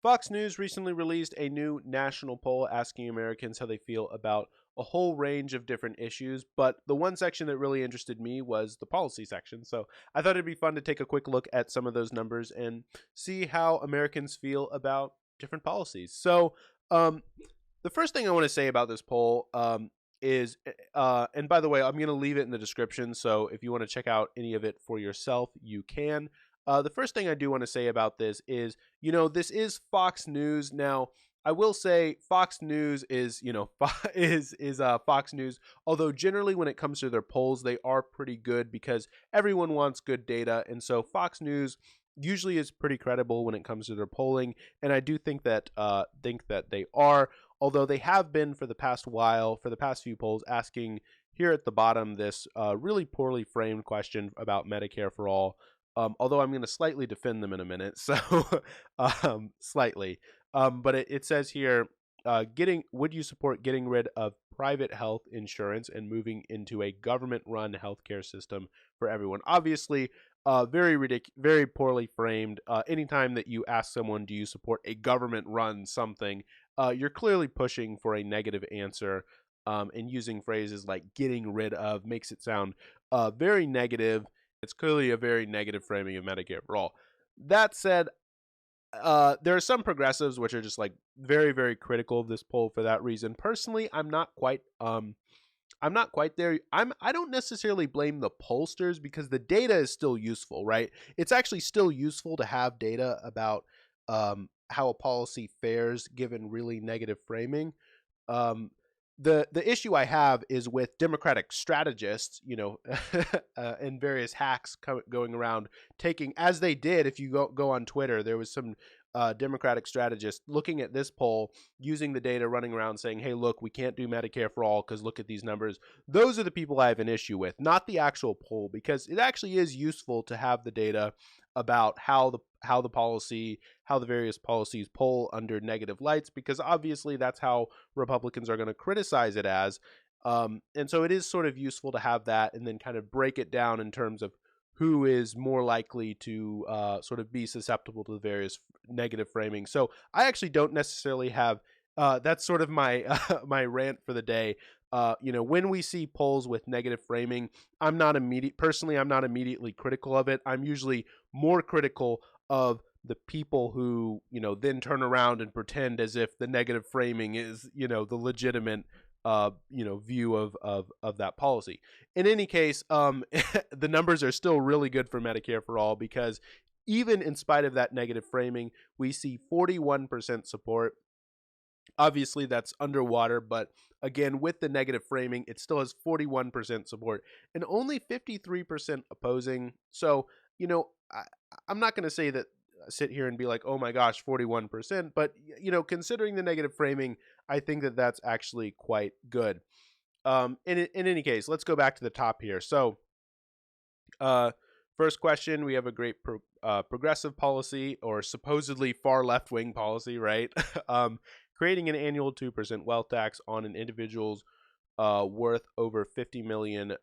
Fox News recently released a new national poll asking Americans how they feel about a whole range of different issues, but the one section that really interested me was the policy section. So I thought it'd be fun to take a quick look at some of those numbers and see how Americans feel about different policies. Um, the first thing I want to say about this poll is, and by the way, I'm going to leave it in the description. So if you want to check out any of it for yourself, you can. The first thing I do want to say about this is, this is Fox News. Now, I will say Fox News is, Fox News. Although generally, when it comes to their polls, they are pretty good because everyone wants good data, and so Fox News usually is pretty credible when it comes to their polling. And I do think that they are. Although they have been for the past while, for the past few polls, asking here at the bottom this really poorly framed question about Medicare for all. Although I'm going to slightly defend them in a minute, so slightly. But it says here, would you support getting rid of private health insurance and moving into a government-run healthcare system for everyone? Obviously, very poorly framed. Anytime that you ask someone, do you support a government-run something, you're clearly pushing for a negative answer. And using phrases like getting rid of makes it sound very negative. It's clearly a very negative framing of Medicare for all. That said, there are some progressives which are just like very, very critical of this poll for that reason. Personally, I'm not quite there. I don't necessarily blame the pollsters because the data is still useful, right? It's actually still useful to have data about how a policy fares given really negative framing. The issue I have is with Democratic strategists, and various hacks going around taking, as they did. If you go on Twitter, there was some Democratic strategist looking at this poll, using the data, running around saying, "Hey, look, we can't do Medicare for all because look at these numbers." Those are the people I have an issue with, not the actual poll, because it actually is useful to have the data about how the various policies poll under negative lights, because obviously that's how Republicans are going to criticize it as. And so it is sort of useful to have that and then kind of break it down in terms of who is more likely to sort of be susceptible to the various negative framing. So I actually don't necessarily have that's sort of my my rant for the day. When we see polls with negative framing, I'm not immediately critical of it. I'm usually more critical of the people who, then turn around and pretend as if the negative framing is, the legitimate, view of that policy. In any case, the numbers are still really good for Medicare for all because even in spite of that negative framing, we see 41% support. Obviously, that's underwater, but again, with the negative framing, it still has 41% support and only 53% opposing. So, I'm not going to say that sit here and be like, oh my gosh, 41%, but considering the negative framing, I think that that's actually quite good. In any case, let's go back to the top here. So, first question, we have a great progressive policy, or supposedly far left-wing policy, right? Creating an annual 2% wealth tax on an individual's worth over $50 million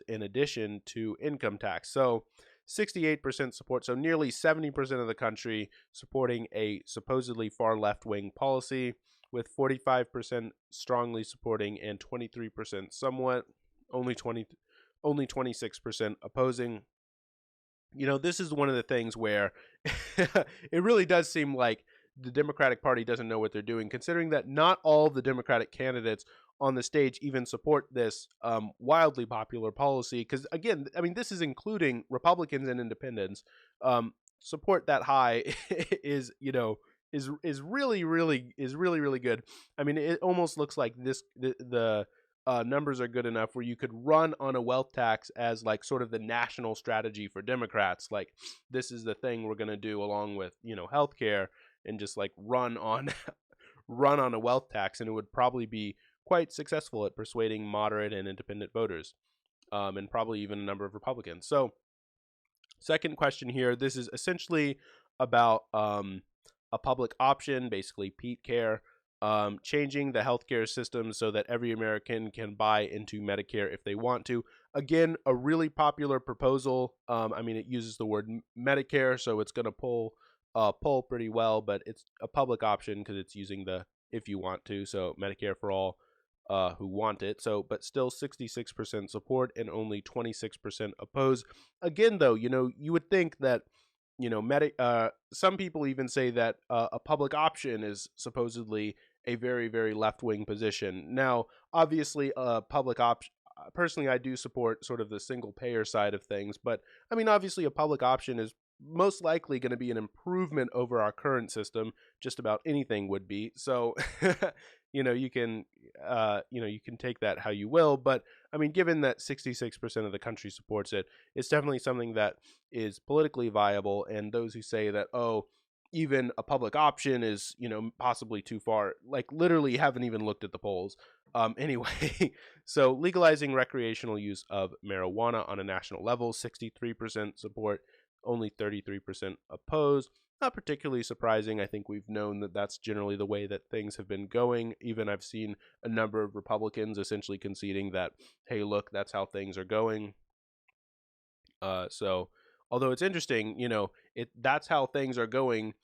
in addition to income tax. So 68% support, so nearly 70% of the country supporting a supposedly far left-wing policy, with 45% strongly supporting and 23% somewhat, only 26% opposing. This is one of the things where it really does seem like the Democratic Party doesn't know what they're doing, considering that not all the Democratic candidates on the stage even support this wildly popular policy. Because again, I mean, this is including Republicans and independents. Support that high is really really good. I mean, it almost looks like the numbers are good enough where you could run on a wealth tax as like sort of the national strategy for Democrats. Like, this is the thing we're going to do along with healthcare, and just like run on a wealth tax, and it would probably be quite successful at persuading moderate and independent voters, and probably even a number of Republicans. So, second question here, this is essentially about a public option, basically Pete Care, changing the healthcare system so that every American can buy into Medicare if they want to. Again, a really popular proposal. I mean, it uses the word Medicare, so it's going to pull poll pretty well, but it's a public option because it's using the if you want to, so Medicare for all who want it. So, but still 66% support and only 26% oppose. Again, though, you would think that some people even say that a public option is supposedly a very, very left-wing position. Now, obviously, a public option. Personally, I do support sort of the single payer side of things, but I mean, obviously, a public option is most likely going to be an improvement over our current system. Just about anything would be. So, you can take that how you will. But I mean, given that 66% of the country supports it, it's definitely something that is politically viable. And those who say that, oh, even a public option is, possibly too far, like literally haven't even looked at the polls. Anyway, so legalizing recreational use of marijuana on a national level, 63% support, only 33% opposed. Not particularly surprising. I think we've known that that's generally the way that things have been going. Even I've seen a number of Republicans essentially conceding that, hey, look, that's how things are going. So although it's interesting, that's how things are going,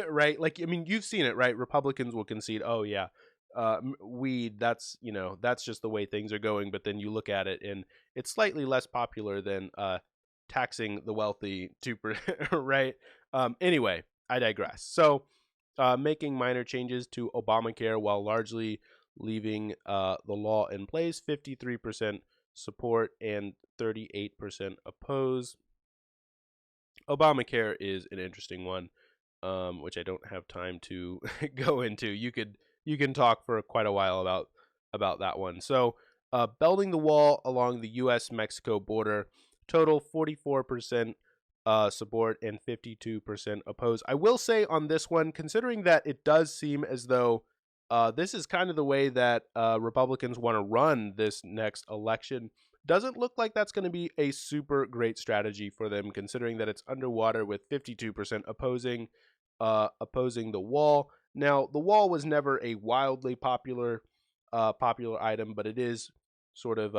right? Like, I mean, you've seen it, right? Republicans will concede, oh yeah, weed, that's just the way things are going. But then you look at it and it's slightly less popular than taxing the wealthy right? Anyway, I digress. So making minor changes to Obamacare while largely leaving the law in place, 53% support and 38% oppose. Obamacare is an interesting one, which I don't have time to go into. You can talk for quite a while about that one. So, building the wall along the U.S.-Mexico border, total 44% support and 52% oppose. I will say on this one, considering that it does seem as though this is kind of the way that Republicans want to run this next election, doesn't look like that's going to be a super great strategy for them, considering that it's underwater with 52% opposing the wall. Now, the wall was never a wildly popular item, but it is sort of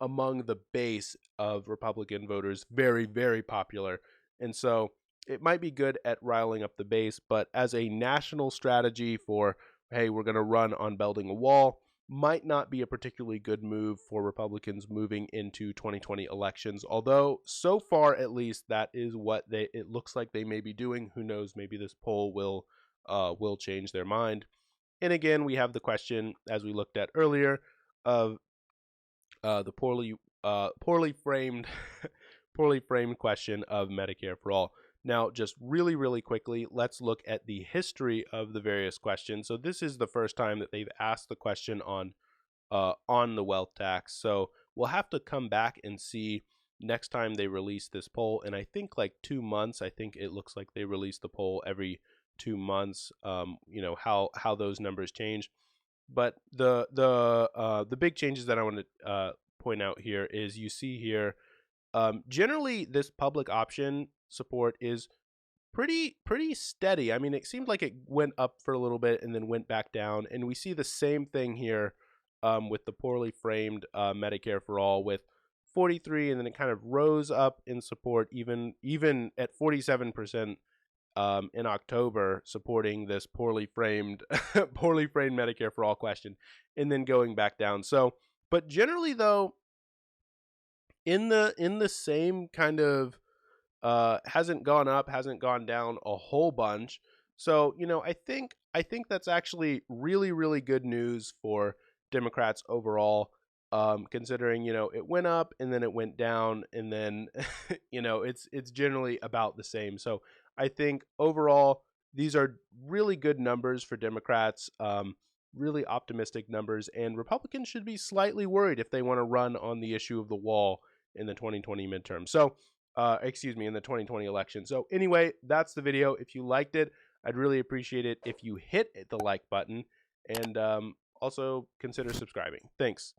among the base of Republican voters, very, very popular. And so it might be good at riling up the base, but as a national strategy for, hey, we're going to run on building a wall, might not be a particularly good move for Republicans moving into 2020 elections. Although so far, at least, that is what it looks like they may be doing. Who knows? Maybe this poll will change their mind. And again, we have the question, as we looked at earlier, of the poorly framed poorly framed question of Medicare for all. Now, just really, really quickly, let's look at the history of the various questions. So this is the first time that they've asked the question on the wealth tax. So we'll have to come back and see next time they release this poll. And I think like 2 months. I think it looks like they release the poll every 2 months. How those numbers change. But the big changes that I want to point out here is you see here. Generally, this public option support is pretty steady. I mean, it seemed like it went up for a little bit and then went back down, and we see the same thing here with the poorly framed Medicare for all with 43, and then it kind of rose up in support even at 47% in October, supporting this poorly framed Medicare for all question, and then going back down. So, but generally though, in the same kind of hasn't gone up, hasn't gone down a whole bunch. So, I think that's actually really, really good news for Democrats overall, considering, it went up and then it went down and then, it's generally about the same. So I think overall, these are really good numbers for Democrats, really optimistic numbers, and Republicans should be slightly worried if they want to run on the issue of the wall in the 2020 midterm. So, in the 2020 election. So anyway, that's the video. If you liked it, I'd really appreciate it if you hit the like button and also consider subscribing. Thanks.